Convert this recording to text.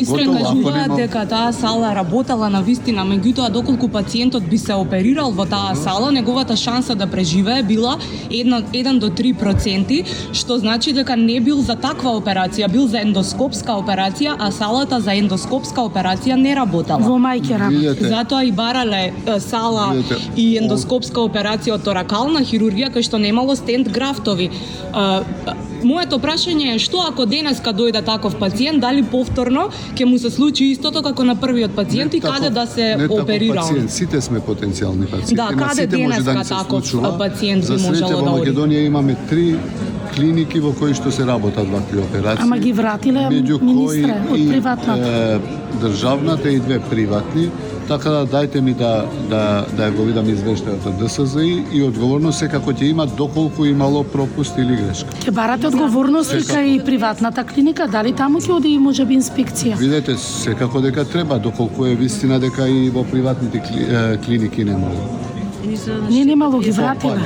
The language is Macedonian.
Министрот кажуваат дека таа сала работела на вистина, меѓутоа доколку пациентот би се оперирал во таа сала, неговата шанса да преживее била 1 до 3%, што значи дека не бил за таква операција, бил за ендоскопска операција, а салата за ендоскопска операција не работела. Во мајкера. Затоа и барале сала и ендоскопска операција од торакална хирургија кај што немало стент графтови. Моето прашање е што ако денеска дојде таков пациент, дали повторно ќе му се случи истото како на првиот пациент и каде да се оперира? Пациент, сите сме потенцијални пациенти. Да, каде денеска таков пациент би можело да во оди? Македонија имаме 3 клиники во кои што се работат вакви операции. Ама ги вратиле министре од приватната. Државната и 2 приватни. Така да дајте ми да го видам извештајот од ДСЗИ и одговорност секако ќе има доколку имало пропуст или грешка. Ќе барате одговорност и кај приватната клиника, дали таму ќе оди можеби инспекција? Видете, секако дека треба, доколку е вистина дека и во приватните клиники не може. Не немало ги вратиле.